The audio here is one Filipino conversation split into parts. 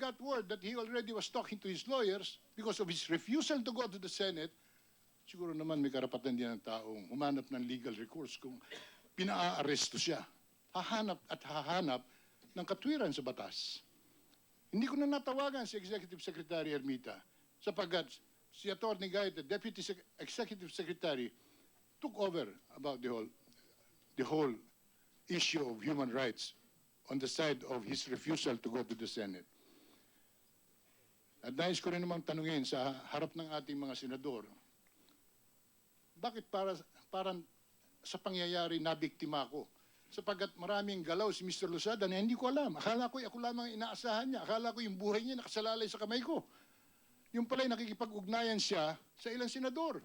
got word that he already was talking to his lawyers because of his refusal to go to the Senate, siguro naman may karapatan din ng taong humanap ng legal recourse kung pina-aaresto siya. Hahanap at hahanap ng katwiran sa batas. Hindi ko na natawagan si Executive Secretary Ermita sapagkat si Atty. Gayet, the Deputy Executive Secretary, took over about the whole issue of human rights on the side of his refusal to go to the Senate. At nais ko rin namang tanungin sa harap ng ating mga senador, bakit parang sa pangyayari nabiktima ako? Sapagkat maraming galaw si Mr. Losada na hindi ko alam. Akala ko ako lamang inaasahan niya. Akala ko yung buhay niya nakasalalay sa kamay ko. Yung pala'y nakikipag-ugnayan siya sa ilang senador.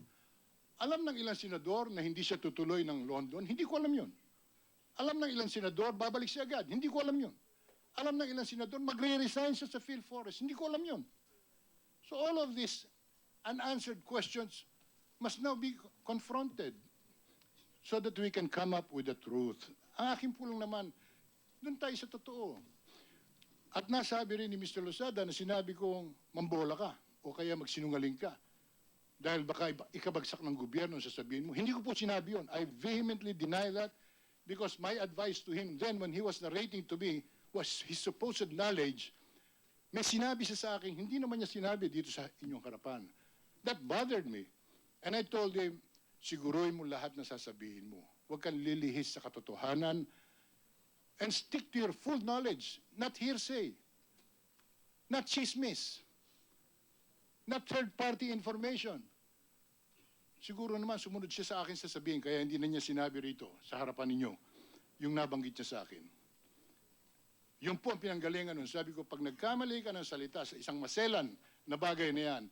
Alam ng ilang senador na hindi siya tutuloy ng London, hindi ko alam yun. Alam ng ilang senador, babalik siya agad. Hindi ko alam yun. Alam ng ilang senador, magre-resign siya sa PhilForest. Hindi ko alam yun. So all of these unanswered questions must now be confronted so that we can come up with the truth. Ang akin po lang naman, doon tayo sa totoo. At nasabi rin ni Mr. Losada na sinabi kong mambola ka o kaya magsinungaling ka. Dahil baka ikabagsak ng gobyerno sasabihin mo. Hindi ko po sinabi yun. I vehemently deny that. Because my advice to him then when he was narrating to me was his supposed knowledge. May sinabi siya sa akin, hindi naman niya sinabi dito sa inyong harapan. That bothered me. And I told him, siguruhin mo lahat na sasabihin mo. Huwag kang lilihis sa katotohanan and stick to your full knowledge, not hearsay, not chismis, not third-party information. Siguro naman sumunod siya sa akin sasabihin, kaya hindi na niya sinabi rito sa harapan ninyo, yung nabanggit niya sa akin. Yung po ang pinanggalingan nun. Sabi ko, pag nagkamali ka ng salita sa isang maselan na bagay na yan,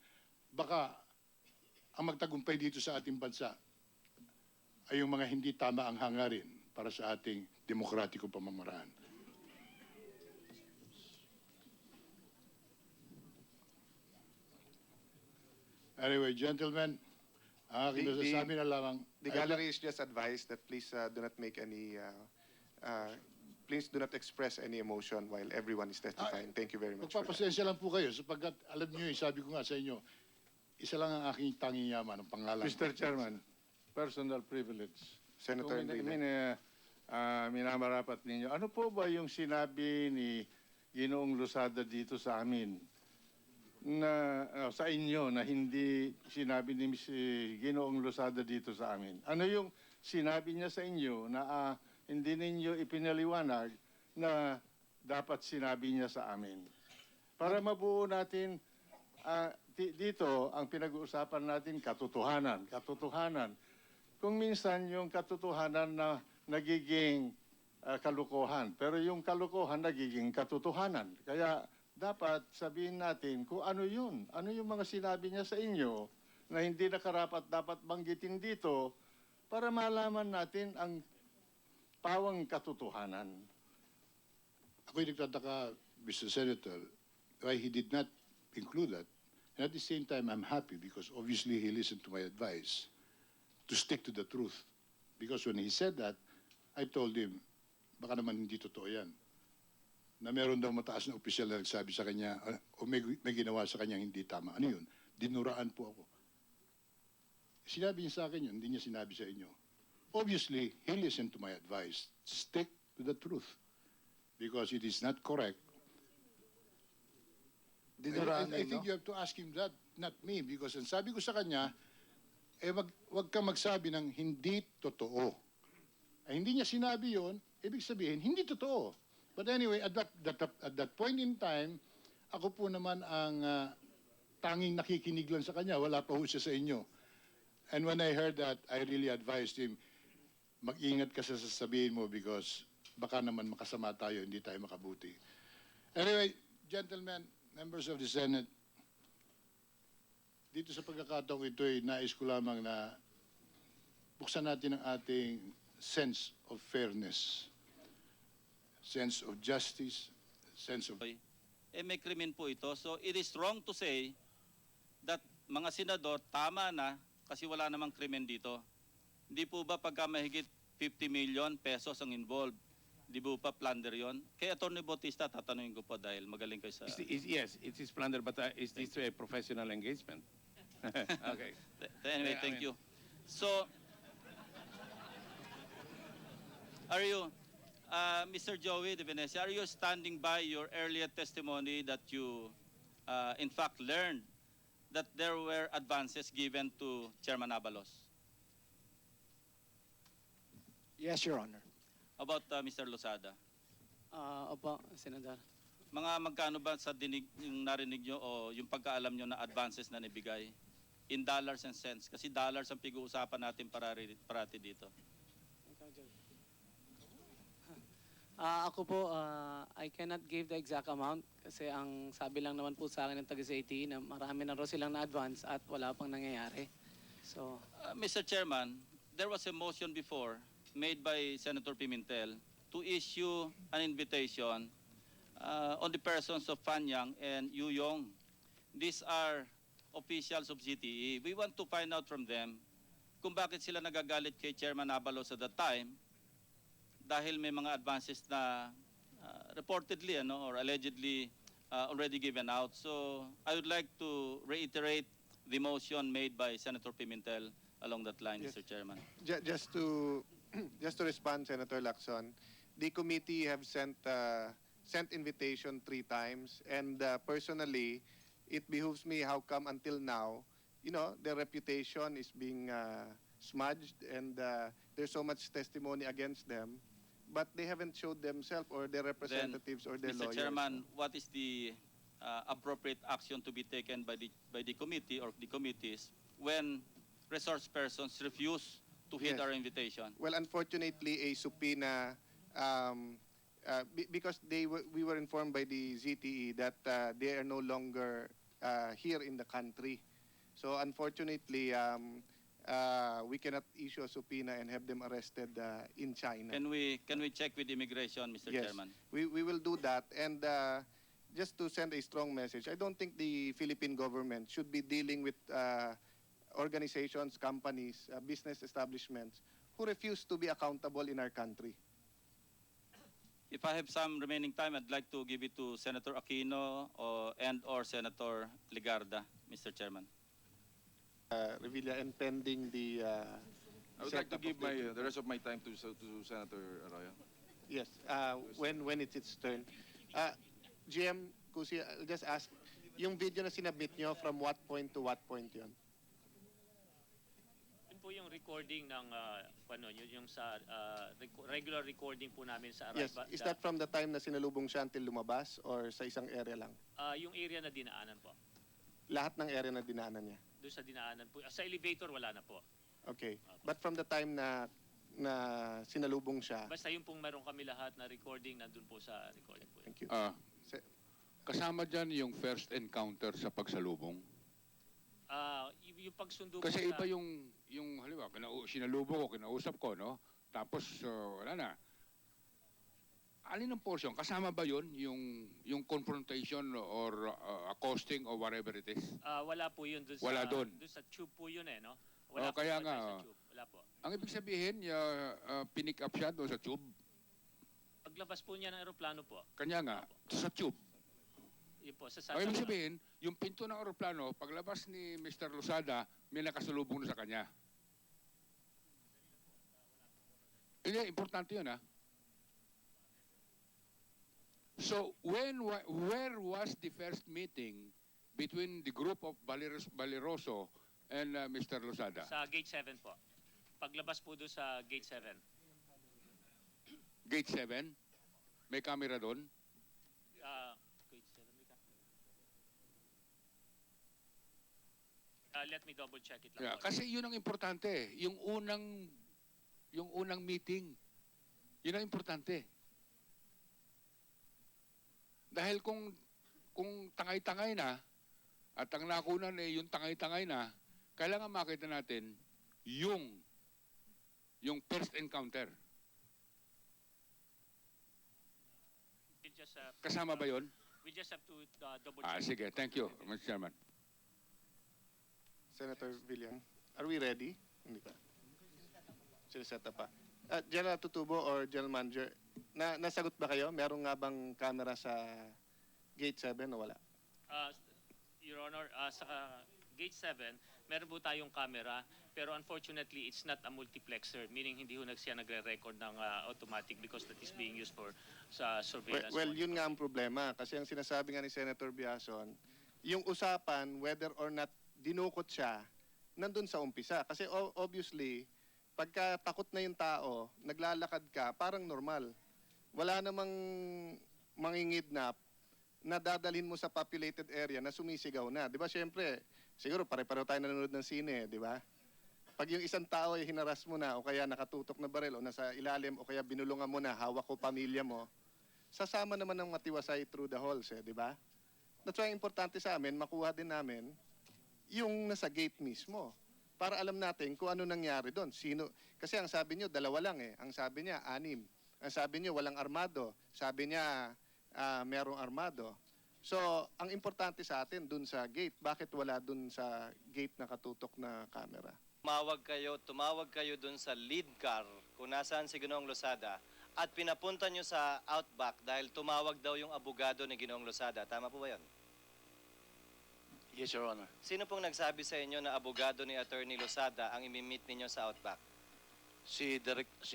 baka ang magtagumpay dito sa ating bansa ay yung mga hindi tama ang hangarin para sa ating demokratiko pamamaraan. Anyway, gentlemen, masasabi na lamang. The gallery is just advised that please do not make any, please do not express any emotion while everyone is testifying. Thank you very much. Magpapasensya lang po kayo sapagkat alam niyo, sabi ko nga sa inyo, isa lang ang aking tanging yaman, ang pangalan. Mr. Chairman, personal privilege. Senator Enrile. Minamarapat ninyo. Ano po ba yung sinabi ni Ginoong Losada dito sa amin? Na sa inyo na hindi sinabi ni Ginoong Losada dito sa amin. Ano yung sinabi niya sa inyo na hindi ninyo ipinaliwanag na dapat sinabi niya sa amin? Para mabuo natin dito ang pinag-uusapan natin katotohanan, katotohanan. Kung minsan yung katotohanan na nagiging kalokohan, pero yung kalokohan nagiging katotohanan. Kaya dapat sabihin natin kung ano yun. Ano yung mga sinabi niya sa inyo na hindi nakarapat dapat banggitin dito para malaman natin ang pawang katotohanan. Ako'y nagtataka, Mr. Senator, why he did not include that. And at the same time, I'm happy because obviously he listened to my advice to stick to the truth. Because when he said that, I told him, baka naman hindi totoo yan. Na meron daw mataas na opisyal na nagsabi sa kanya, o may ginawa sa kanya hindi tama. Ano yun? Dinuraan po ako. Sinabi niya sa akin yun, hindi niya sinabi sa inyo. Obviously, he listened to my advice. Stick to the truth. Because it is not correct. I think you have to ask him that, not me. Because ang sabi ko sa kanya, wag kang magsabi ng hindi totoo. Ay, hindi niya sinabi yon, ibig sabihin, hindi totoo. But anyway, at that point in time, ako po naman ang tanging nakikinig lang sa kanya. Wala pa ho siya sa inyo. And when I heard that, I really advised him, mag-ingat ka sa sasabihin mo because baka naman makasama tayo, hindi tayo makabuti. Anyway, gentlemen, members of the Senate, dito sa pagkakataong ito'y nais ko lamang na buksan natin ang ating sense of fairness, sense of justice, sense of... May krimen po ito. So it is wrong to say that mga senador, tama na kasi wala namang krimen dito. Hindi po ba pagka mahigit 50 million pesos ang involved, Di ba pa plunder yon? Kay Atty. Bautista, tatanungin ko po dahil magaling kayo sa... Yes, it is plunder, but is this a professional engagement? Okay. Anyway, Yeah, I thank mean- you. So, are you, Mr. Joey De Venecia, are you standing by your earlier testimony that you, in fact, learned that there were advances given to Chairman Abalos? Yes, Your Honor. About Mr. Losada? Opo, Senator. Mga magkano ba sa dinig yung narinig nyo o yung pagkaalam nyo na advances na nibigay in dollars and cents? Kasi dollars ang pag-uusapan natin parati dito. Ako po, I cannot give the exact amount kasi ang sabi lang naman po sa akin ng taga-CIT na marami na raw silang na-advance at wala pang nangyayari. So, Mr. Chairman, there was a motion before made by Senator Pimentel to issue an invitation on the persons of Fan Yang and Yu Yong. These are officials of ZTE. We want to find out from them kung bakit sila nagagalit kay Chairman Abalos at that time dahil may mga advances na reportedly or allegedly already given out. So I would like to reiterate the motion made by Senator Pimentel along that line, Yes. Mr. Chairman. Just to just to respond, Senator Lacson, the committee have sent invitation 3 times, and personally, it behooves me how come until now, their reputation is being smudged, and there's so much testimony against them, but they haven't showed themselves or their representatives or their Mr. lawyers. Chairman, what is the appropriate action to be taken by the committee or the committees when resource persons refuse to heed Yes. our invitation? Well, unfortunately, a subpoena, because we were informed by the ZTE that they are no longer here in the country. So unfortunately, we cannot issue a subpoena and have them arrested in China. Can we check with immigration, Mr. Yes, Chairman? we will do that. And just to send a strong message, I don't think the Philippine government should be dealing with organizations, companies, business establishments who refuse to be accountable in our country. If I have some remaining time, I'd like to give it to Senator Aquino or Senator Ligarda, Mr. Chairman. Revilla, and pending the I would like to setup give of the- the rest of my time to Senator Arroyo. Yes, when it's its turn. GM Kusi, I'll just ask, yung video na sinabit nyo, from what point to what point yun? Yun po yung recording ng yung sa regular recording po namin sa Yes, Arrival. is that from the time na sinalubong siya until lumabas or sa isang area lang? Yung area na dinaanan po. Lahat ng area na dinaanan niya? Doon sa dinaanan po. Sa elevator wala na po. Okay. But from the time na sinalubong siya, Basta yung pong meron kami lahat na recording nandun po sa recording po. thank you. Se- Kasama dyan yung first encounter sa pagsalubong. Yung pagsundo Kasi po iba yung halimbawa, sinalubong ko, kinausap ko, no? Tapos, wala na. Alin ang portion? Kasama ba yun? Yung confrontation or accosting or whatever it is? wala po yun doon sa Wala doon. Doon sa tube po yun no? Oh, kaya po nga, sa oh. tube. Wala po. Ang ibig sabihin, pinick up siya doon sa tube. Paglabas po niya ng eroplano po. Kanya nga, sa tube. Yun po sa Ang ibig sabihin, yung pinto ng aeroplano, paglabas ni Mr. Losada, may nakasalubong na sa kanya. Hindi, importante yun, ha? So, where was the first meeting between the group of Valeroso and Mr. Losada? Sa gate 7 po. Paglabas po doon sa gate 7. Gate 7? May camera doon? Gate 7 may ka? Let me double check it lang Yeah, po. kasi yun ang importante. Yung unang meeting. Yun ang importante. Dahil kung tangay-tangay na, at ang nakunan yung tangay-tangay na, kailangan makita natin yung first encounter. We'll just, Kasama ba yun? we just have to double check. Sige. Thank you, Mr. Chairman. Senator Villan, are we ready? Hindi pa. Sineset up pa. General Tutubo or General Manager, nasagot ba kayo? Meron nga bang camera sa Gate 7 o wala? Your Honor, sa Gate 7, meron po tayong camera, pero unfortunately, it's not a multiplexer, meaning hindi ho siya nagre-record ng automatic because that is being used for sa surveillance. Well, yun nga ang problema. Kasi ang sinasabi nga ni Senator Biason, yung usapan, whether or not dinukot siya, nandun sa umpisa. Kasi obviously, pagka takot na yung tao, naglalakad ka, parang normal. Wala namang mangingidnap na dadalhin mo sa populated area na sumisigaw na. Di ba, siyempre, siguro pare-pareho tayo nanonood ng sine, di ba? Pag yung isang tao ay hinaras mo na o kaya nakatutok na baril o nasa ilalim o kaya binulungan mo na, hawak ko pamilya mo, sasama naman ng matiwasay through the halls, di ba? That's why importante sa amin, makuha din namin yung nasa gate mismo para alam natin kung ano nangyari doon. Kasi ang sabi niyo, 2 lang eh. Ang sabi niya, 6. Ang sabi niyo, walang armado. Sabi niya, merong armado. So, ang importante sa atin dun sa gate, bakit wala dun sa gate na katutok na camera? Tumawag kayo dun sa lead car kung nasaan si Ginoong Losada at pinapunta nyo sa Outback dahil tumawag daw yung abogado ni Ginoong Losada. Tama po ba yun? Yes, Your Honor. Sino pong nagsabi sa inyo na abogado ni Attorney Losada ang imimit ninyo sa Outback? Si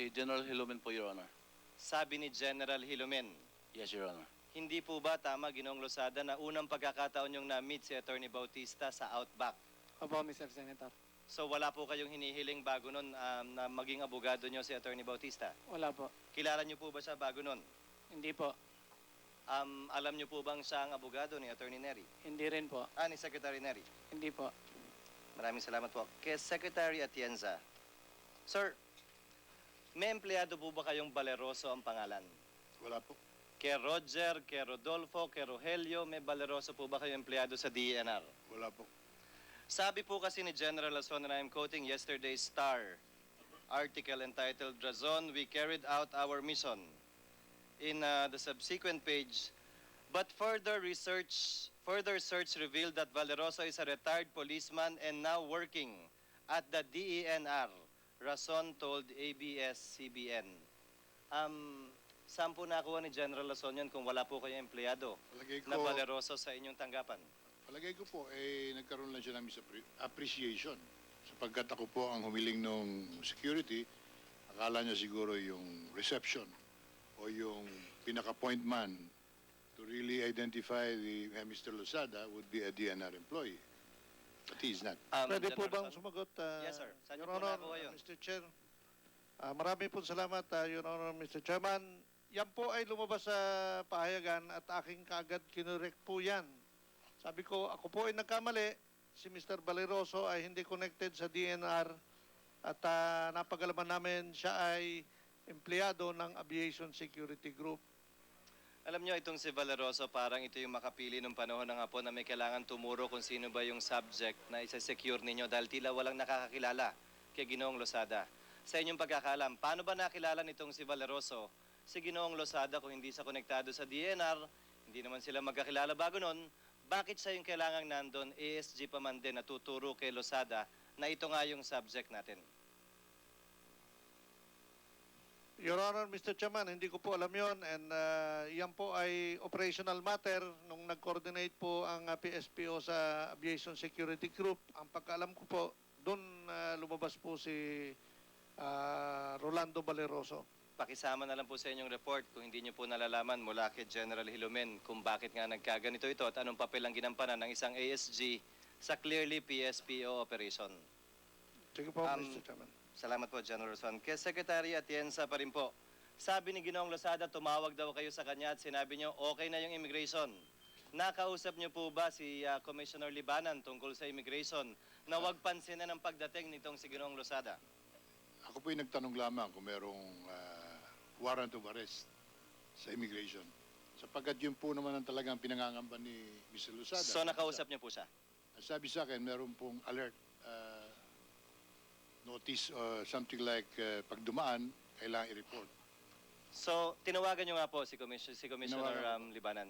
General Hilumen po, Your Honor. Sabi ni General Hilumen. Yes, Your Honor. Hindi po ba tama, Ginoong Losada, na unang pagkakataon yung na-meet si Attorney Bautista sa Outback? Opo, Mr. Senator. So wala po kayong hinihiling bago nun na maging abogado nyo si Attorney Bautista? Wala po. Kilala nyo po ba siya bago nun? Hindi po. Alam nyo po bang siya ang abogado ni Attorney Neri? Hindi rin po. Ni Secretary Neri? Hindi po. Maraming salamat po. Kay Secretary Atienza, Sir, may empleyado po ba kayong Valeroso ang pangalan? Wala po. Kay Roger, kay Rodolfo, kay Rogelio, may Valeroso po ba kayong empleyado sa DENR? Wala po. Sabi po kasi ni General Lason, and I'm quoting yesterday's Star article entitled, Razon, we carried out our mission. In the subsequent page, but further search revealed that Valeroso is a retired policeman and now working at the DENR, Razon told ABS-CBN. Saan po nakuha ni General Lason yun kung wala po kayong empleyado na Valeroso sa inyong tanggapan? Palagay ko po, nagkaroon lang siya ng appreciation. Sapagkat ako po ang humiling ng security, akala niya siguro yung reception o yung pinaka-point man to really identify Mr. Losada would be a DNR employee. But he is not. Pwede po General bang Lason? sumagot, Yes, sir. Saan niyo Your po Honor, nakuha yun? Mr. Chair? Marami po salamat, Your Honor, Mr. Chairman. Yan po ay lumabas sa pahayagan at aking kaagad kinurek po yan. Sabi ko, ako po ay nagkamali. Si Mr. Valeroso ay hindi connected sa DNR at napagalaman namin siya ay empleyado ng Aviation Security Group. Alam nyo, itong si Valeroso, parang ito yung makapili ng panahon ng hapon na may kailangan tumuro kung sino ba yung subject na isa-secure ninyo dahil tila walang nakakakilala kay Ginoong Losada. Sa inyong pagkakalam, paano ba nakilala nitong si Valeroso si Ginoong Losada kung hindi sa konektado sa DNR, hindi naman sila magkakilala bago nun, bakit siya yung kailangang nandun, ASG pa man din, natuturo kay Losada na ito nga yung subject natin? Your Honor, Mr. Chairman, hindi ko po alam yon and yan po ay operational matter nung nag-coordinate po ang PSPO sa Aviation Security Group. Ang pagkaalam ko po, doon lumabas po si Rolando Valeroso. Pakisama na lang po sa inyong report kung hindi nyo po nalalaman mula kay General Hilumen kung bakit nga nagkaganito ito at anong papel ang ginampanan ng isang ASG sa clearly PSPO operation. Sige po, Mr. Chairman. Salamat po, General Son. Kay Secretary Atienza pa rin po. Sabi ni Ginoong Losada, tumawag daw kayo sa kanya at sinabi nyo, okay na yung immigration. Nakausap nyo po ba si Commissioner Libanan tungkol sa immigration na huwag pansinin ang pagdating nitong si Ginoong Losada? Ako po nagtanong lamang kung merong warrant of arrest sa immigration. Sapagkat yun po naman ang talagang pinangangamba ni Mr. Losada. So nakausap niyo po siya? Sabi sa akin, meron pong alert notice something like pag dumaan, kailangan i-report. So tinawagan niyo nga po si Commissioner Libanan.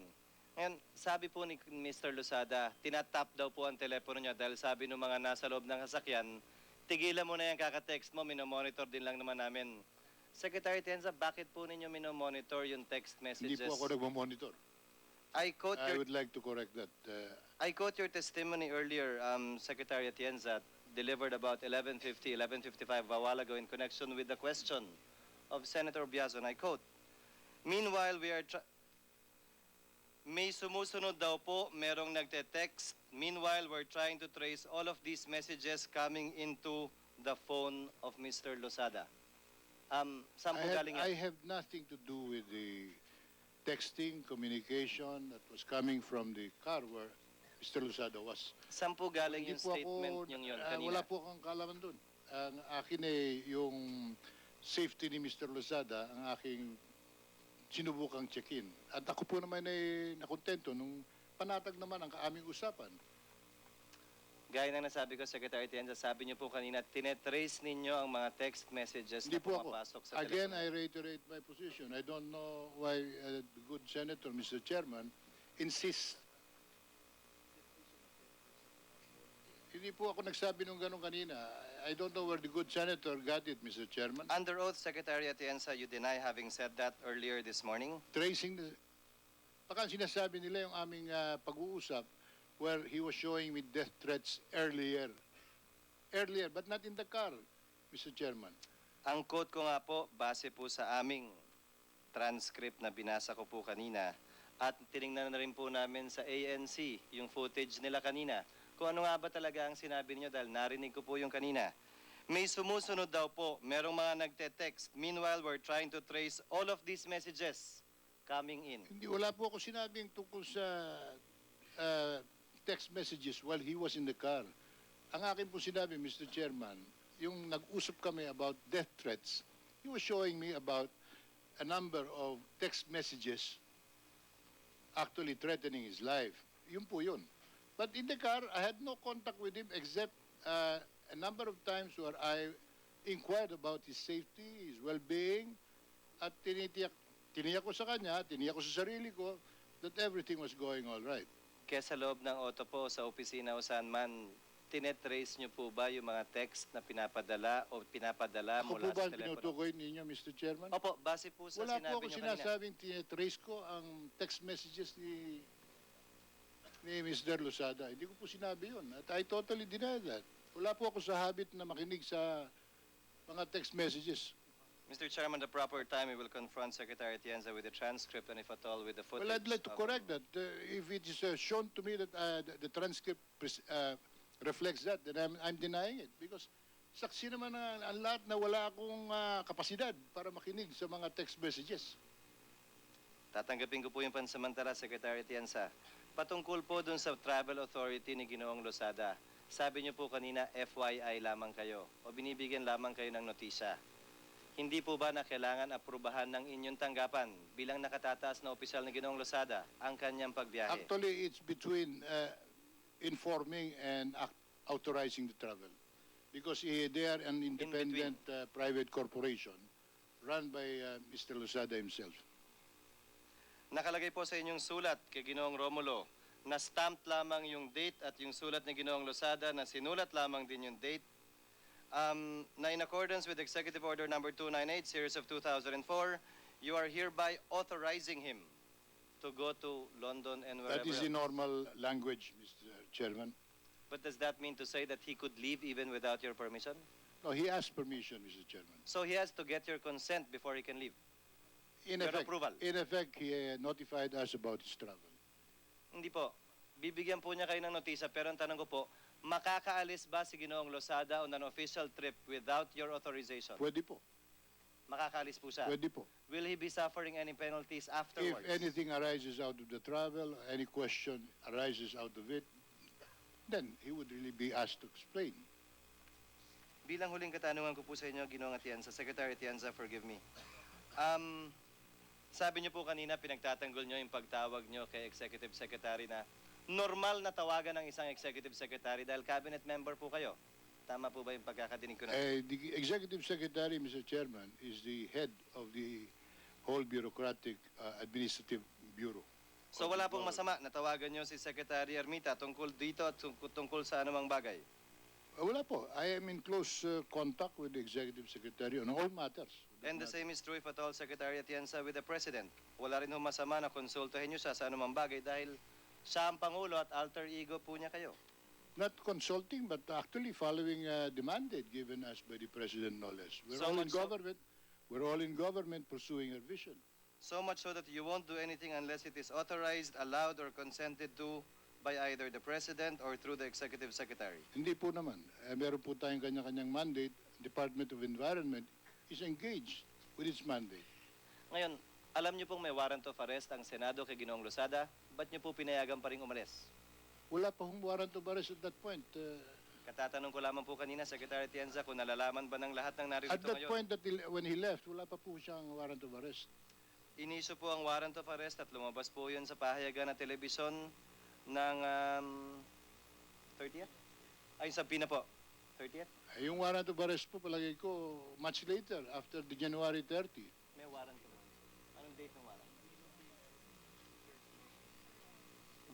Ngayon, sabi po ni Mr. Losada, tinatap daw po ang telepono niya dahil sabi ng mga nasa loob ng sasakyan, tigilan mo na yan kaka-text mo, minomonitor din lang naman namin. Secretary Atienza, bakit po ninyo minomonitor yung text Hindi messages? po ako nagmamonitor. I quote I your would like to correct that. I quote your testimony earlier, Secretary Atienza, delivered about 11:50, 11:55 a while ago in connection with the question of Senator Biazon. I quote, "Meanwhile, may sumusunod daw po, merong nagte-text. Meanwhile, we're trying to trace all of these messages coming into the phone of Mr. Losada." Saan po galing I yan? have nothing to do with the texting, communication that was coming from the car where Mr. Losada was. Saan po galing Hindi yung po statement ako, yung yun wala kanina? po akong kalaman doon. Ang akin yung safety ni Mr. Losada, ang aking sinubukang check-in. At ako po naman ay nakontento nung panatag naman ang aming usapan. Gaya ng nasabi ko, Secretary Atienza, sabi niyo po kanina, tinetrace ninyo ang mga text messages Hindi na po ako. pumapasok sa Again, telepono. I reiterate my position. I don't know why the good Senator, Mr. Chairman, insists. Hindi po ako nagsabi nung ganun kanina. I don't know where the good Senator got it, Mr. Chairman. Under oath, Secretary Atienza, you deny having said that earlier this morning? Tracing the... Baka sinasabi nila yung aming pag-uusap where he was showing me death threats earlier. Earlier, but not in the car, Mr. Chairman. Ang quote ko nga po, base po sa aming transcript na binasa ko po kanina, at tiningnan na rin po namin sa ANC yung footage nila kanina. Kung ano nga ba talaga ang sinabi niyo dahil narinig ko po yung kanina. May sumusunod daw po, merong mga nagte-text. Meanwhile, we're trying to trace all of these messages coming in. Hindi, wala po ako sinabing tungkol sa text messages while he was in the car. Ang akin po sinabi, Mr. Chairman, yung nag-usap kami about death threats, he was showing me about a number of text messages actually threatening his life. Yun po yun. But in the car, I had no contact with him except a number of times where I inquired about his safety, his well-being, at tiniyak ko sa kanya, tiniyak ko sa sarili ko that everything was going all right. Kaya sa loob ng auto po, sa opisina o saan man, tinetrace niyo po ba yung mga text na pinapadala o pinapadala Ako mula po ba sa ang telepono? tinutukoy ninyo, Mr. Chairman? Opo, base po sa Wala po sinabi ako niyo kanina. sinasabing tinetrace ko ang text messages ni Mr. Losada. Hindi ko po sinabi yun. At I totally deny that. Wala po ako sa habit na makinig sa mga text messages. Mr. Chairman, the proper time we will confront Secretary Atienza with the transcript and if at all with the footage. Well, I'd like to of- correct that. If it is shown to me that the transcript reflects that, then I'm denying it. Because saksi naman ang lahat na wala akong kapasidad para makinig sa mga text messages. Tatanggapin ko po yung pansamantala, Secretary Atienza. Patungkol po dun sa travel authority ni Ginoong Losada, sabi niyo po kanina FYI lamang kayo o binibigyan lamang kayo ng notisya. Hindi po ba na kailangan aprubahan ng inyong tanggapan bilang nakatataas na opisyal ni Ginoong Losada ang kanyang pagbiyahe? Actually, it's between informing and authorizing the travel. Because they are an independent private corporation run by Mr. Losada himself. Nakalagay po sa inyong sulat kay Ginoong Romulo na stamped lamang yung date at yung sulat ni Ginoong Losada na sinulat lamang din yung date na in accordance with Executive Order Number 298, Series of 2004, you are hereby authorizing him to go to London and wherever That is else. the normal language, Mr. Chairman. But does that mean to say that he could leave even without your permission? No, he asked permission, Mr. Chairman. So he has to get your consent before he can leave. In Your effect, approval. in effect, he notified us about his travel. Hindi po. Bibigyan po niya kayo ng notisa pero ang tanong ko po, makakaalis ba si Ginoong Losada on an official trip without your authorization? Pwede po. Makakaalis po siya. Pwede po. Will he be suffering any penalties If afterwards? anything arises out of the travel, any question arises out of it, then he would really be asked to explain. Bilang huling katanungan ko po sa inyo, Ginoong Atienza, Secretary Atienza, forgive me. Sabi niyo po kanina, pinagtatanggol niyo yung pagtawag niyo kay Executive Secretary na normal na tawagan ng isang Executive Secretary dahil cabinet member po kayo. Tama po ba yung pagkakadinig ko na? The Executive Secretary, Mr. Chairman, is the head of the whole bureaucratic administrative bureau. So wala pong masama na tawagan niyo si Secretary Ermita tungkol dito at tungkol sa anumang bagay? Wala po. I am in close contact with the Executive Secretary on all matters. And the same is true if at all, Secretary Atienza, with the President. Wala rin ho masama na konsultahin nyo siya sa anumang bagay dahil siya ang Pangulo at alter ego po niya kayo. Not consulting, but actually following the mandate given us by the President, no less. We're So all in much so- government. We're all in government pursuing our vision. So much so that you won't do anything unless it is authorized, allowed, or consented to by either the President or through the Executive Secretary. Hindi po naman. Meron po tayong kanya-kanyang mandate. Department of Environment is engaged with its mandate. Ngayon, alam niyo pong may warrant of arrest ang Senado kay Ginoong Losada, ba't niyo po pinayagan pa rin umalis? Wala pa hong warrant of arrest at that point. Katatanong ko lamang po kanina, Secretary Atienza, kung nalalaman ba ng lahat ng naririto At that ngayon? point, when he left, wala pa po siyang warrant of arrest. Iniso po ang warrant of arrest at lumabas po yun sa pahayagan na telebisyon ng 30th? Ay, sa Pina po. 30th? Yung warrant of arrest po, palagay ko, much later, after the January 30. May warrant po. Anong date ng warrant?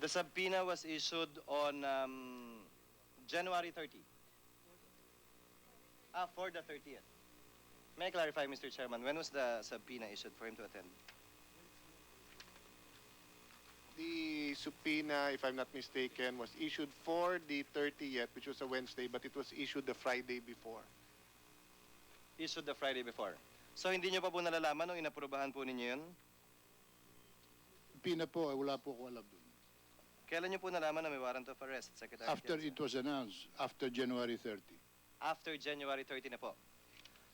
The subpoena was issued on January 30. For the 30th. May I clarify, Mr. Chairman, when was the subpoena issued for him to attend? The subpoena, if I'm not mistaken, was issued for the 30th, which was a Wednesday, but it was issued the Friday before. Issued the Friday before. So hindi nyo pa po nalalaman nung inaprubahan po ninyo yun? Pina po, wala po ko alam dun. Kailan nyo po nalaman na may warrant of arrest, Secretary After Atienza? it was announced, after January 30. After January 30 na po.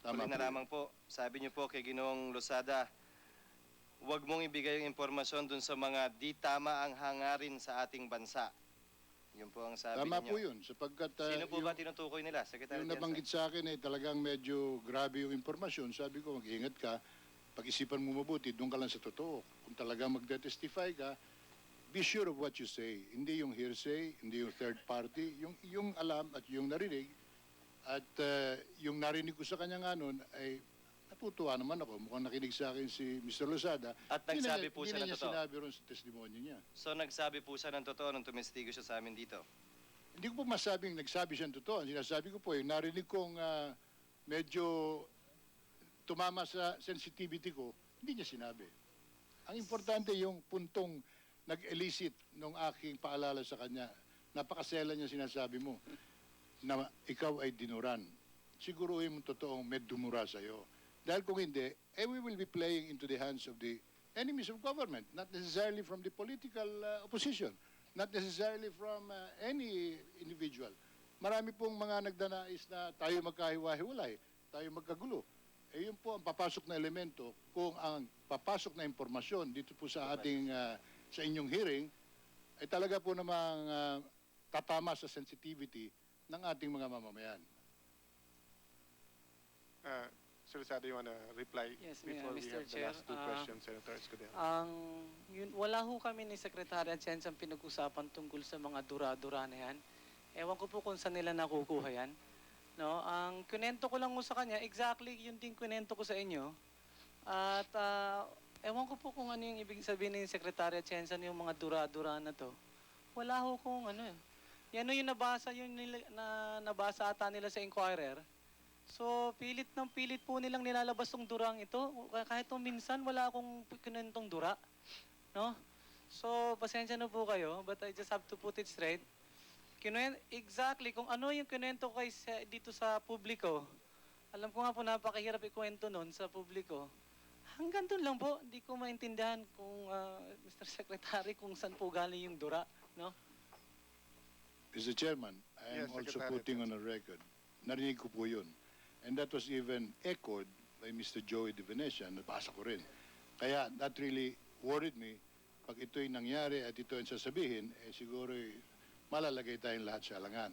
Tama Huli na po. lamang po, sabi niyo po kay Ginoong Losada, huwag mong ibigay yung impormasyon dun sa mga di tama ang hangarin sa ating bansa. Yun po ang sabi Tama ninyo. po yun, sapagkat Sino po ba tinutukoy nila, Secretary yung Atienza? nabanggit sa akin ay talagang medyo grabe yung impormasyon. Sabi ko, mag-ingat ka, pag-isipan mo mabuti, doon ka lang sa totoo. Kung talagang magde-testify ka, be sure of what you say. Hindi yung hearsay, hindi yung third party, yung alam at yung narinig. At yung narinig ko sa kanya nga nun ay natutuwa naman ako. Mukhang nakinig sa akin si Mr. Losada. At nagsabi po siya ng Hindi totoo. niya sinabi ron sa testimonyo niya. So nagsabi po siya ng totoo nung tumestigo siya sa amin dito. Hindi ko po masabing nagsabi siya ng totoo. Ang sinasabi ko po, yung narinig kong medyo tumama sa sensitivity ko, hindi niya sinabi. Ang importante yung puntong nag-elicit nung aking paalala sa kanya. Napakasela niya sinasabi mo na ikaw ay dinuran. Siguruhin mo totoong may dumura sa'yo. Dahil kung hindi, we will be playing into the hands of the enemies of government, not necessarily from the political opposition, not necessarily from any individual. Marami pong mga nagdanais na tayo magkahiwa-hiwalay, tayo magkagulo. Yun po ang papasok na elemento kung ang papasok na impormasyon dito po sa ating sa inyong hearing ay talaga po namang tatama sa sensitivity ng ating mga mamamayan. Sir Losada, you want to reply Yes, before we Mr. have the Chair. last two questions, Senator Escudero? Wala ho kami ni Secretary Atienza ang pinag-usapan tungkol sa mga dura-dura na yan. Ewan ko po kung saan nila nakukuha yan. No, ang kunento ko lang mo sa kanya, exactly yun din kunento ko sa inyo. At ewan ko po kung ano yung ibig sabihin ni Secretary Atienza yung mga dura-dura na to. Wala ho kung ano. Yan o yung nabasa, nabasa ata nila sa Inquirer. So, pilit po nilang nilalabas tong durang ito. Kahit nung minsan, wala akong kunentong dura. No? So, pasensya na po kayo, but I just have to put it straight. Exactly, kung ano yung kinento ko dito sa publiko, alam ko nga po napakahirap ikwento nun sa publiko. Hanggang doon lang po, hindi ko maintindihan kung Mr. Secretary kung saan po galing yung dura. No? Mr. Chairman, I am Yes, also Secretary putting on a record. Narinig ko po yun. And that was even echoed by Mr. Joey De Venecia. Nabasa ko rin. Kaya that really worried me. Pag ito'y nangyari at ito ang sasabihin, siguro malalagay tayong lahat sa alangan.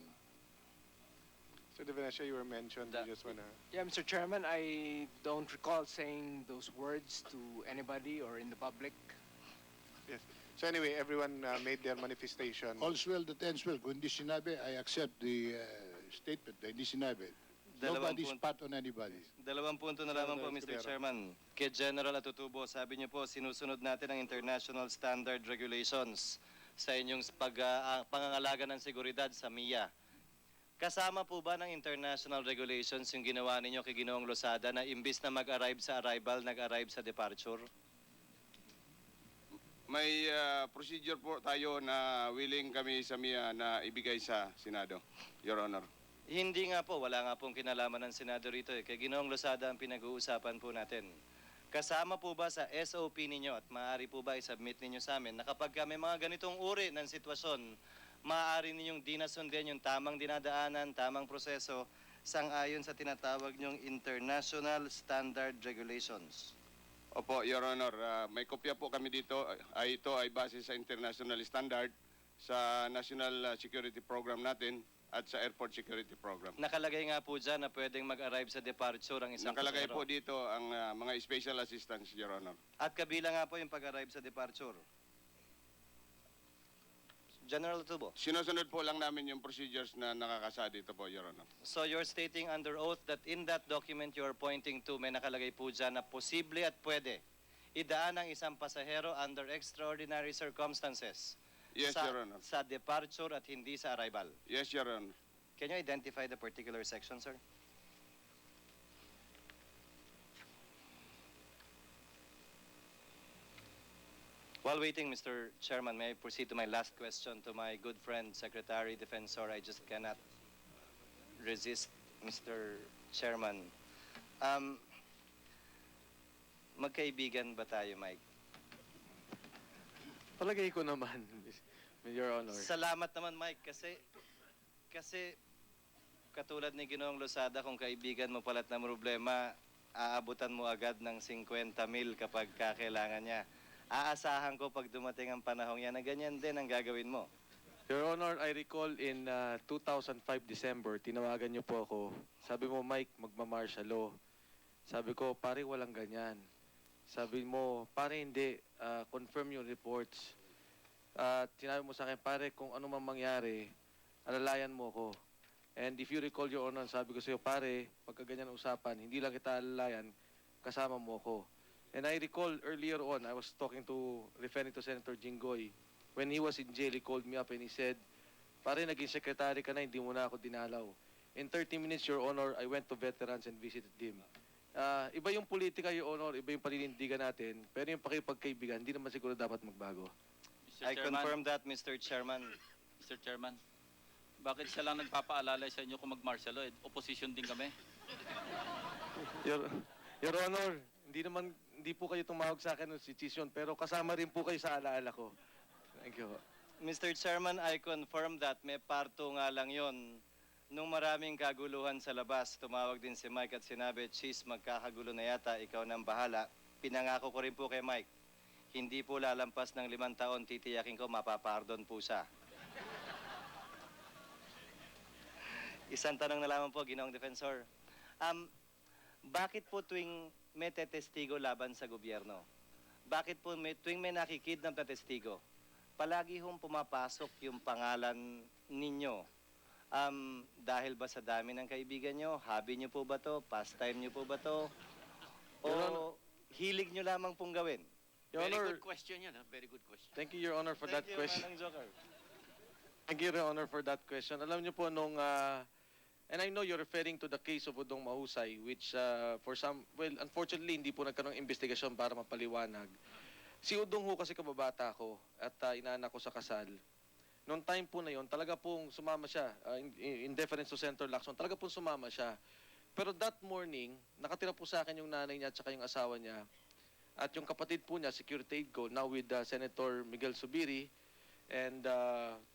Sir De Venecia, you were mentioned. You just want to... Yeah, Mr. Chairman, I don't recall saying those words to anybody or in the public. Yes. So anyway, everyone made their manifestation. All's well that ends well. Kung hindi sinabi, I accept the statement na hindi sinabi. Nobody's pat on anybody. Dalawang punto na lamang po, Mr. Chairman. Kay General Atutubo, sabi niyo po, sinusunod natin ang international standard regulations sa inyong pangangalaga ng seguridad sa MIA. Kasama po ba ng international regulations yung ginawa ninyo kay Ginoong Losada na imbis na mag-arrive sa arrival, nag-arrive sa departure? May procedure po tayo na willing kami sa MIA na ibigay sa Senado, Your Honor. Hindi nga po, wala nga pong kinalaman ng Senado rito. Kay Ginoong Losada ang pinag-uusapan po natin. Kasama po ba sa SOP ninyo at maaari po ba i-submit ninyo sa amin na kapag may mga ganitong uri ng sitwasyon, maaari ninyong dinasundin yung tamang dinadaanan, tamang proseso, sang-ayon sa tinatawag nyong international standard regulations? Opo, Your Honor, may kopya po kami dito. Ito ay base sa international standard sa National Security Program natin at sa Airport Security Program. Nakalagay nga po dyan na pwedeng mag-arrive sa departure ang isang Nakalagay pasahero. po dito ang mga special assistance, Your Honor. At kabilang nga po yung pag-arrive sa departure. General Tubo. Sinusunod po lang namin yung procedures na nakakasa dito po, Your Honor. So you're stating under oath that in that document you're pointing to, may nakalagay po dyan na posible at pwede idaan ang isang pasahero under extraordinary circumstances. Yes, sa, Your Honor. Sa departure at hindi sa arrival. Yes, Your Honor. Can you identify the particular section, sir? While waiting, Mr. Chairman, may I proceed to my last question to my good friend, Secretary Defensor? I just cannot resist, Mr. Chairman. Magkaibigan ba tayo, Mike? Palagay ko naman, Your Honor. Salamat naman, Mike, kasi katulad ni Ginoong Losada, kung kaibigan mo palat na problema, aabutan mo agad ng 50,000 kapag kakailangan niya. Aasahan ko pag dumating ang panahong yan na ganyan din ang gagawin mo. Your Honor, I recall in 2005 December, tinawagan niyo po ako. Sabi mo, Mike, magma-martial law. Sabi ko, pare, walang ganyan. Sabi mo, pare, hindi. Confirm yung reports. Sinabi mo sa akin, pare, kung ano man mangyari, alalayan mo ko. And if you recall, Your Honor, sabi ko sa iyo, pare, pagka ganyan ang usapan, hindi lang kita alalayan, kasama mo ko. And I recall earlier on, I was referring to Senator Jinggoy. When he was in jail, he called me up and he said, pare, naging secretary ka na, hindi mo na ako dinalaw. In 30 minutes, Your Honor, I went to veterans and visited them. Iba yung politika, Your Honor, iba yung paninindigan natin, pero yung pakipagkaibigan, hindi naman siguro dapat magbago. I confirm that, Mr. Chairman. Mr. Chairman, bakit siya lang nagpapaalala sa inyo kung mag-martial law? Opposition din kami. Your Honor, hindi po kayo tumawag sa akin ng sitwasyon, pero kasama rin po kayo sa alaala ko. Thank you. Mr. Chairman, I confirm that may parto nga lang yon. Nung maraming kaguluhan sa labas, tumawag din si Mike at sinabi, Cheese, magkakagulo na yata, ikaw nang bahala. Pinangako ko rin po kay Mike, hindi po lalampas ng 5 taon, titiyakin ko, mapapardon po siya. Isang tanong na lamang po, Ginoong Defensor. Bakit po tuwing may tetestigo laban sa gobyerno, bakit po tuwing may nakikidnap na testigo, palagi hong pumapasok yung pangalan ninyo? Dahil ba sa dami ng kaibigan nyo? Hobby nyo po ba to? Pastime nyo po ba to? O hilig nyo lamang pong gawin? Your Very Honor, good question yan, ha? Very good question. thank you, Your Honor, for that Thank you, question. Manang Joker. Thank you, Your Honor, for that question. Alam niyo po nung, and I know you're referring to the case of Udong Mahusay, which unfortunately, hindi po nagkaroon ng investigasyon para mapaliwanag. Si Udong ho kasi kababata ko at inaanak ko sa kasal. Noong time po na yon, talaga pong sumama siya, in deference to Senator Lacson, talaga pong sumama siya. Pero that morning, nakatira po sa akin yung nanay niya at saka yung asawa niya. At yung kapatid po niya, security aide ko, now with Senator Miguel Subiri. And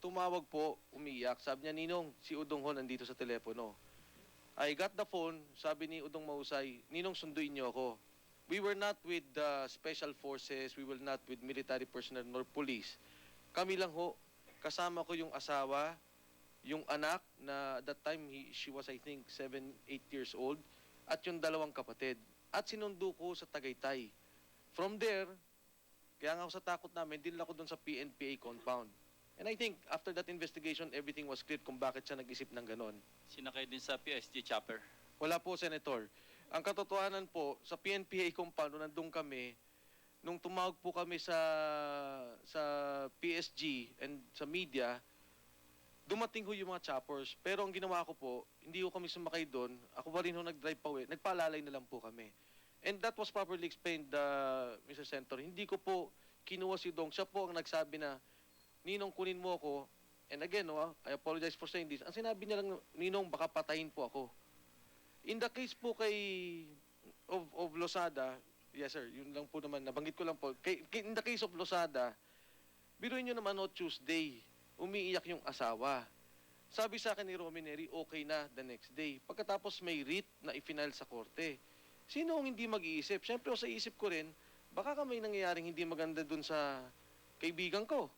tumawag po, umiyak. Sabi niya, Ninong, si Udong ho nandito sa telepono. I got the phone, sabi ni Udong Mahusay, Ninong, sunduin niyo ako. We were not with special forces, we were not with military personnel nor police. Kami lang ho, kasama ko yung asawa, yung anak na that time she was I think 7, 8 years old, at yung 2 kapatid. At sinundo ko sa Tagaytay. From there, kaya nga ako sa takot namin, dinala ko doon sa PNPA compound. And I think after that investigation, everything was clear kung bakit siya nag-isip ng ganon. Sinakay din sa PSG chopper. Wala po, Senator. Ang katotohanan po, sa PNPA compound, nung nandun kami, nung tumawag po kami sa PSG and sa media, dumating ho yung mga choppers. Pero ang ginawa ko po, hindi ho kami sumakay doon. Ako pa rin ho nag-drive pa uwi. Nagpaalalay na lang po kami. And that was properly explained, Mr. Senator. Hindi ko po kinuha si Dong. Siya po ang nagsabi na, Ninong, kunin mo ako. And again, I apologize for saying this. Ang sinabi niya lang, Ninong, baka patayin po ako. In the case po of Losada, yes sir, yun lang po naman, nabanggit ko lang po. In the case of Losada, biruin nyo naman Tuesday, umiiyak yung asawa. Sabi sa akin ni Romy Neri, okay na the next day. Pagkatapos may writ na i-final sa korte. Sino ang hindi mag-iisip? Siyempre, sa isip ko rin, baka may nangyayaring hindi maganda dun sa kaibigan ko.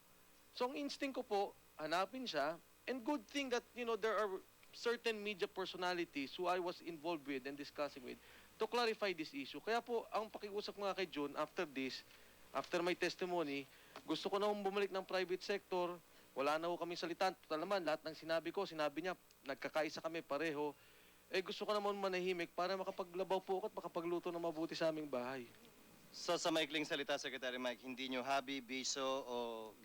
So, ang instinct ko po, hanapin siya. And good thing that, there are certain media personalities who I was involved with and discussing with to clarify this issue. Kaya po, ang pakiusap nga kay John after this, after my testimony, gusto ko na bumalik ng private sector. Wala na ho kami salitan. Total naman, lahat ng sinabi ko, sinabi niya, nagkakaisa kami pareho. Gusto ko naman manahimik para makapaglabaw po ako at makapagluto na mabuti sa aming bahay. So sa maikling salita, Secretary Mike, hindi nyo hobby, biso o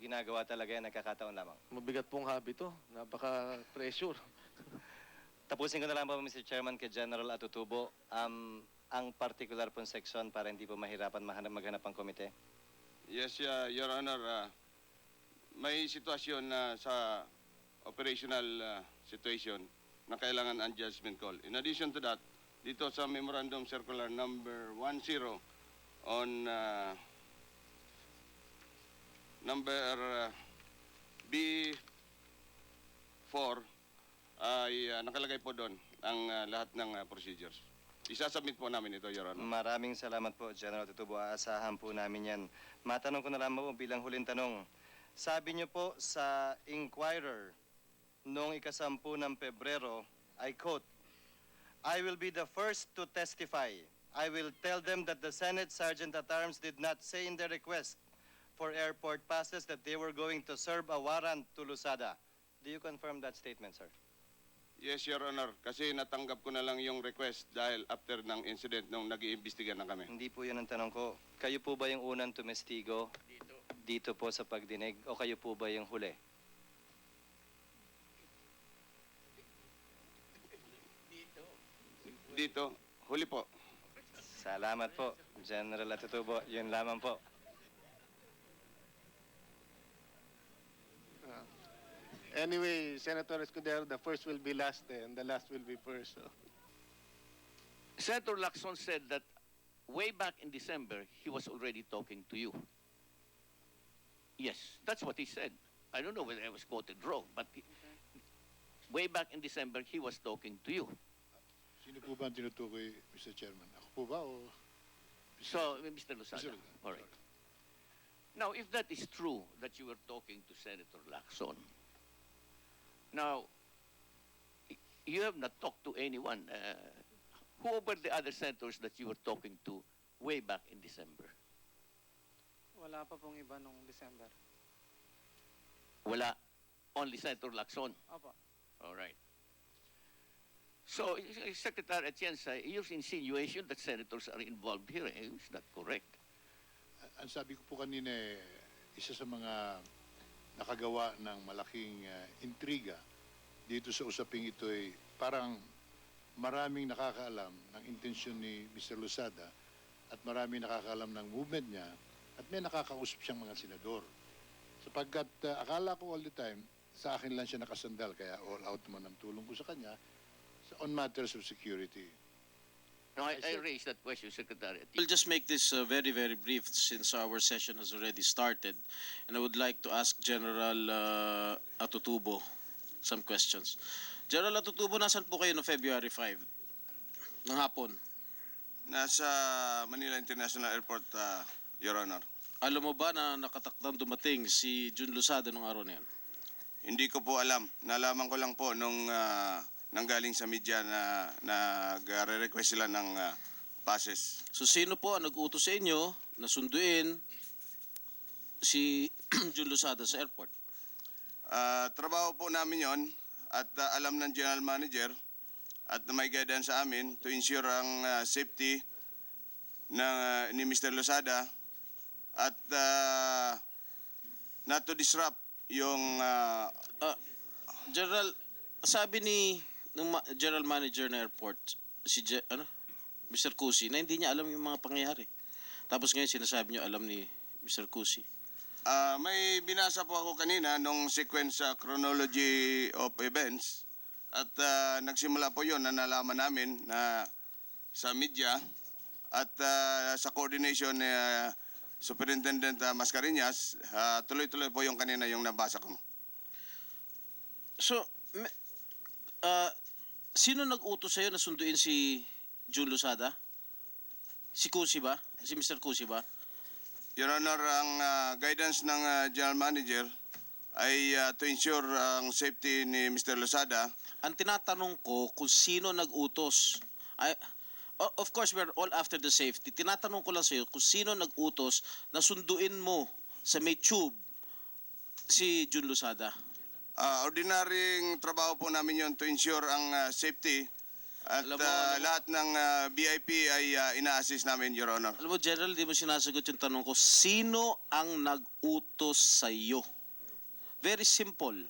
ginagawa talaga yan, nagkakataon lamang? Mabigat pong hobby to. Napaka-pressure. Tapusin ko na lang po, Mr. Chairman, kay General Atutubo, ang particular pong section para hindi po mahirapan maghanap ang komite. Yes, Your Honor. May sitwasyon na sa operational situation na kailangan ang judgment call. In addition to that, dito sa Memorandum Circular number 10 on number B4 ay nakalagay po doon ang lahat ng procedures. Isasubmit po namin ito, Your Honor. Maraming salamat po, General Atutubo. Aasahan po namin yan. Matanong ko na lang po bilang huling tanong. Sabi niyo po sa Inquirer noong ika-10 ng Pebrero, I quote, I will be the first to testify. I will tell them that the Senate Sergeant-at-Arms did not say in their request for airport passes that they were going to serve a warrant to Losada. Do you confirm that statement, sir? Yes, Your Honor. Kasi natanggap ko na lang yung request dahil after ng incident nung nag-iimbestiga na kami. Hindi po yun ang tanong ko. Kayo po ba yung unang tumestigo dito po sa pagdinig o kayo po ba yung huli? Dito, huli po. Salamat po, General Atutubo. Yun lamang po. Anyway, Senator Escudero, the first will be last and the last will be first. So. Senator Lacson said that way back in December, he was already talking to you. Yes, that's what he said. I don't know whether I was quoted wrong, but way back in December, he was talking to you. Sino po ba ang tinutukoy, Mr. Chairman? Ako po ba o... So, Mr. Losada. Mr. All right. Now, if that is true, that you were talking to Senator Lacson, now, you have not talked to anyone. Who were the other senators that you were talking to way back in December? Wala pa pong iba nung December. Wala. Only Senator Lacson. Opo. All right. So, Secretary Atienza, your insinuation that senators are involved here is not correct. Ang sabi ko po kanina, isa sa mga nakagawa ng malaking intriga dito sa usaping ito ay parang maraming nakakaalam ng intensyon ni Mr. Losada at maraming nakakaalam ng movement niya at may nakakausap siyang mga senador. Sapagkat akala ko all the time, sa akin lang siya nakasandal kaya all out naman ang tulong ko sa kanya on matters of security. No, I raised that question, Secretary. We'll just make this very, very brief since our session has already started. And I would like to ask General Atutubo some questions. General Atutubo, nasan po kayo no February 5 ng hapon? Nasa Manila International Airport, Your Honor. Alam mo ba na nakatakdang dumating si Jun Losada nung araw na yan? Hindi ko po alam. Nalaman ko lang po nung nanggaling sa media na nagre-request sila ng passes. So sino po ang nag-utos sa inyo na sunduin si Jun Losada sa airport? Trabaho po namin yon at alam ng General Manager at may guidance sa amin to ensure ang safety ni Mr. Losada at not to disrupt yung General, sabi ni General Manager ng airport, Mr. Cusi, na hindi niya alam yung mga pangyayari. Tapos ngayon sinasabi niyo alam ni Mr. Cusi. May binasa po ako kanina nung sequence chronology of events at nagsimula po yon na nalaman namin na sa media at sa coordination ni Superintendent Mascareñas, tuloy-tuloy po yung kanina yung nabasa ko. So, sino nag-utos sa'yo na sunduin si June Losada? Si Cusi ba? Si Mr. Cusi ba? Your Honor, ang guidance ng General Manager ay to ensure ang safety ni Mr. Losada. Ang tinatanong ko kung sino nag-utos. Of course, we're all after the safety. Tinatanong ko lang sa'yo kung sino nag-utos na sunduin mo sa may tube si June Losada. Ordinaryong trabaho po namin yon to ensure ang safety at lahat ng VIP ay ina-assist namin, Your Honor. Alam mo, General, di mo sinasagot yung tanong ko, sino ang nag-utos sa iyo? Very simple.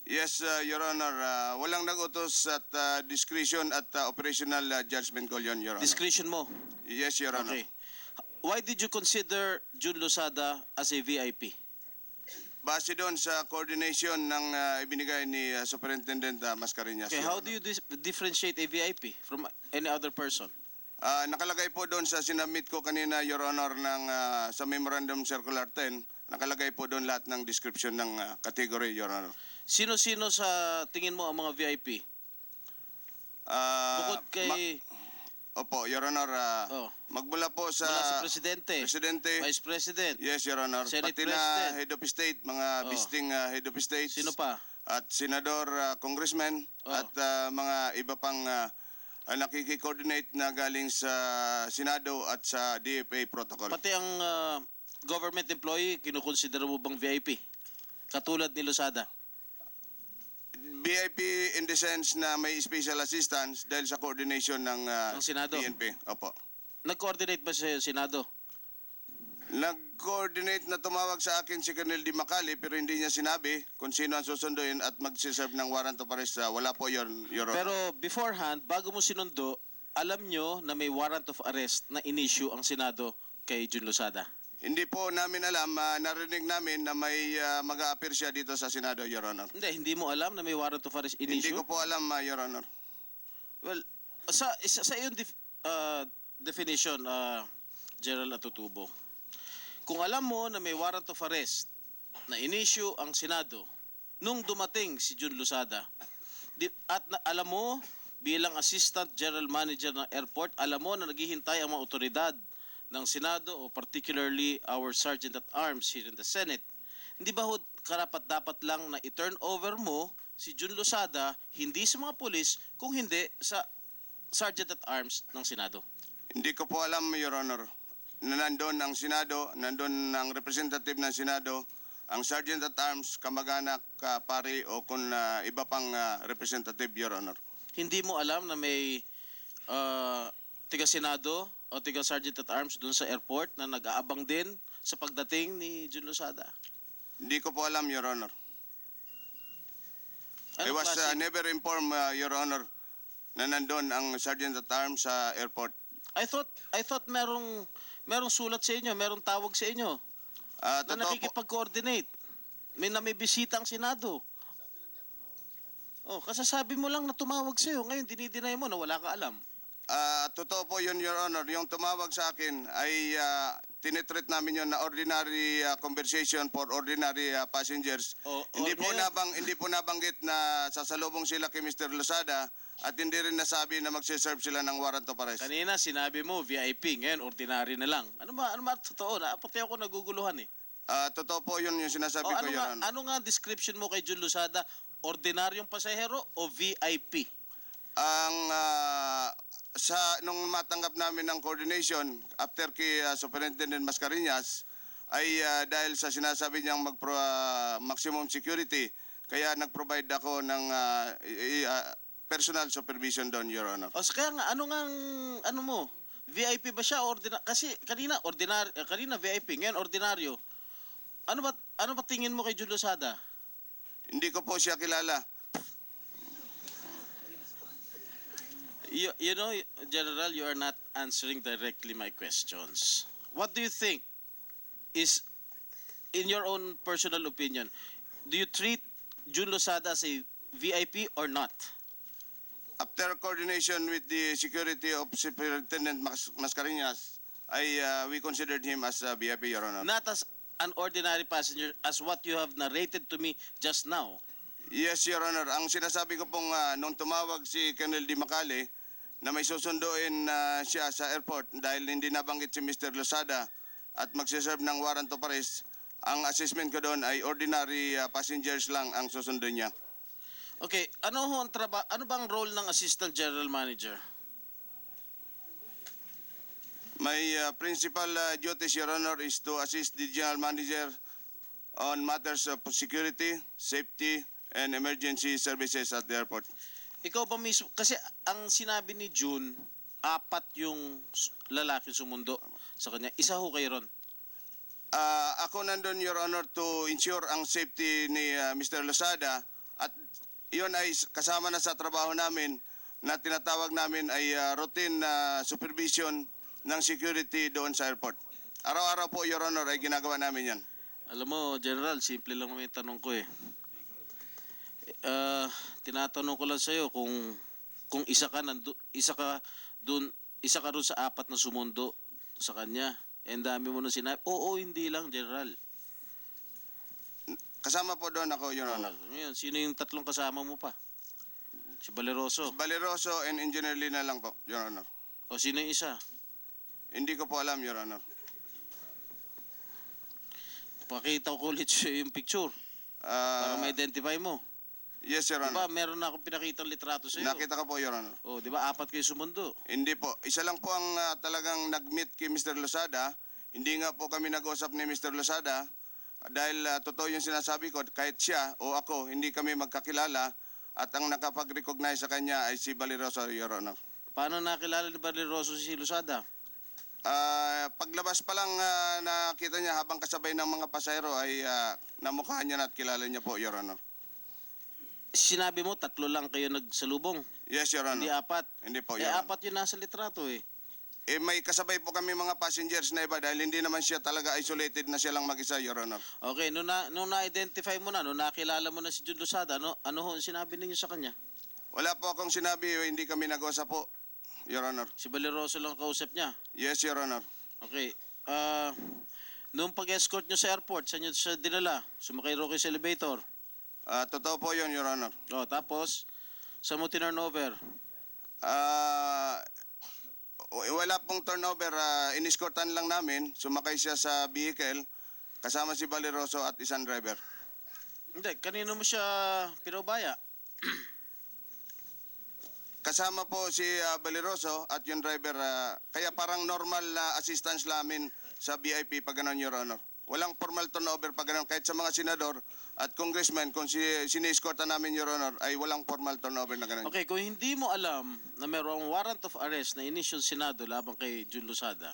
Yes, Your Honor. Walang nag-utos at discretion at operational judgment call yun, Your Honor. Discretion mo? Yes, Your Honor. Okay. Why did you consider June Losada as a VIP? Base doon sa coordination ng ibinigay ni Superintendent Mascareñas. Okay, how do you differentiate a VIP from any other person? Nakalagay po doon sa sinabmit ko kanina, Your Honor, sa Memorandum Circular 10, nakalagay po doon lahat ng description ng category, Your Honor. Sino-sino sa tingin mo ang mga VIP? Bukod kay... Opo, Your Honor. Magmula po sa... Mula sa Presidente, Presidente. Vice President, Yes, Your Honor. Senate Pati President. na Head of State, mga visiting Head of State. Sino pa? At Senador, Congressman, at mga iba pang nakiki-coordinate na galing sa Senado at sa DFA protocol. Pati ang government employee, kinukonsidera mo bang VIP? Katulad ni Losada. VIP in the sense na may special assistance dahil sa coordination ng Senado. PNP. Opo. Nag-coordinate ba sa Senado? Nag-coordinate na tumawag sa akin si Colonel Di Macali pero hindi niya sinabi kung sino ang susunduin at magsiserve ng warrant of arrest. Wala po yun, Your Honor. Pero beforehand, bago mo sinundo, alam nyo na may warrant of arrest na in-issue ang Senado kay June Losada? Hindi po namin alam, narinig namin na may mag-a-appear siya dito sa Senado, Your Honor. Hindi mo alam na may warrant of arrest in-issue? Hindi ko po alam, Your Honor. Well, sa iyong definition, General Atutubo, kung alam mo na may warrant of arrest na in-issue ang Senado nung dumating si June Losada, at alam mo bilang Assistant General Manager ng airport, alam mo na naghihintay ang mga otoridad ng Senado o particularly our Sergeant at Arms here in the Senate, hindi ba karapat-dapat lang na i-turn over mo si June Losada hindi sa mga pulis kung hindi sa Sergeant at Arms ng Senado? Hindi ko po alam, Your Honor, na nandun ang Senado, nandun ang representative ng Senado, ang Sergeant at Arms, kamag-anak, pari o kung iba pang representative, Your Honor. Hindi mo alam na may tiga-Senado o tiga-Sergeant at Arms dun sa airport na nag-aabang din sa pagdating ni June Losada? Hindi ko po alam, Your Honor. I was never informed, Your Honor, na nandun ang Sergeant at Arms sa airport. I thought merong sulat sa inyo, merong tawag sa inyo na nakikipag-coordinate. May bisita ang Senado. Kasasabi mo lang na tumawag sa iyo. Ngayon, dinideny mo na wala ka alam. Totoo po yun, Your Honor. Yung tumawag sa akin ay tinitreat namin yun na ordinary conversation for ordinary passengers. Hindi po nabanggit na sasalubong sila kay Mr. Losada at hindi rin nasabi na magsiserve sila ng warrant of arrest. Kanina sinabi mo VIP, ngayon ordinary na lang. Ano ba totoo na? Pati ako naguguluhan eh. Totoo po yun yung sinasabi ko, Your Honor. Ano nga description mo kay June Losada? Ordinaryong pasahero o VIP? Nung matanggap namin ng coordination after kay Superintendent Mascareñas ay dahil sa sinasabi niyang maximum security kaya nag-provide ako ng personal supervision doon, Your Honor. Kaya nga ano mo? VIP ba siya? Kasi kanina VIP, ngayon ordinaryo. Ano ba tingin mo kay June Losada? Hindi ko po siya kilala. You know, General, you are not answering directly my questions. What do you think is, in your own personal opinion, do you treat June Losada as a VIP or not? After coordination with the security of Superintendent Mascareñas, we considered him as a VIP, Your Honor. Not as an ordinary passenger, as what you have narrated to me just now. Yes, Your Honor. Ang sinasabi ko pong nung tumawag si Colonel Di Macale na may susunduin siya sa airport dahil hindi nabanggit si Mr. Losada at magsiserve ng warrant of arrest, ang assessment ko doon ay ordinary passengers lang ang susunduin niya. Okay, ano bang role ng Assistant General Manager? My principal duties, Your Honor, is to assist the General Manager on matters of security, safety, and emergency services at the airport. Ikaw ba mismo, kasi ang sinabi ni June, 4 yung lalaki sumundo sa kanya. Isa ho kayo ron. Ako nandun, Your Honor, to ensure ang safety ni Mr. Losada at iyon ay kasama na sa trabaho namin na tinatawag namin ay routine supervision ng security doon sa airport. Araw-araw po, Your Honor, ay ginagawa namin yan. Alam mo, General, simple lang naman yung tanong ko eh. Tinatanong ko lang sa'yo kung isa ka doon sa 4 na sumundo sa kanya. And dami mo nung sinabi. Oo, hindi lang, General. Kasama po doon ako, Your Honor. Ngayon, sino yung 3 kasama mo pa? Si Valeroso. Valeroso and Engineer Lina lang po, Your Honor. O sino yung isa? Hindi ko po alam, Your Honor. Pakita ko ulit yung picture para ma-identify mo. Yes, Your Diba, Honor. meron na akong pinakitang litrato sa'yo. Nakita ko po, Your Honor. O, di ba, 4 kayo sumundo. Hindi po. Isa lang po ang talagang nag-meet kay Mr. Losada. Hindi nga po kami nag-usap ni Mr. Losada dahil totoo yung sinasabi ko, kahit siya o ako, hindi kami magkakilala at ang nakapag-recognize sa kanya ay si Valeroso, Your Honor. Paano nakilala ni Valeroso si Losada? Paglabas pa lang nakita niya habang kasabay ng mga pasahero ay namukhaan niya na at kilala niya po, Your Honor. Sinabi mo, 3 lang kayo nagsalubong. Yes, Your Honor. Hindi 4. Hindi po, Your Honor. 4 yung nasa litrato eh. May kasabay po kami mga passengers na iba dahil hindi naman siya talaga isolated na siya lang mag-isa, Your Honor. Okay, nung na-identify mo na, nung nakilala mo na si June Losada, ano ho ang sinabi ninyo sa kanya? Wala po akong sinabi, hindi kami nag-usap po, Your Honor. Si Valeroso lang kausap niya? Yes, Your Honor. Okay. Nung pag-escort nyo sa airport, saan nyo siya dinala? Sumakay ro kayo sa elevator? Totoo po yun, Your Honor. O, tapos, saan mo tinurnover? Wala pong turnover. Iniskortan lang namin. Sumakay siya sa vehicle. Kasama si Valeroso at isang driver. Hindi, kanino mo siya pinubaya? Kasama po si Valeroso at yung driver. Kaya parang normal na assistance namin sa VIP pag ganun, Your Honor. Walang formal turnover pag ganun. Kahit sa mga senador at congressman, kung sinescortan namin, Your Honor, ay walang formal turnover na ganun. Okay, kung hindi mo alam na mayroong warrant of arrest na inisyon Senado labang kay June Losada,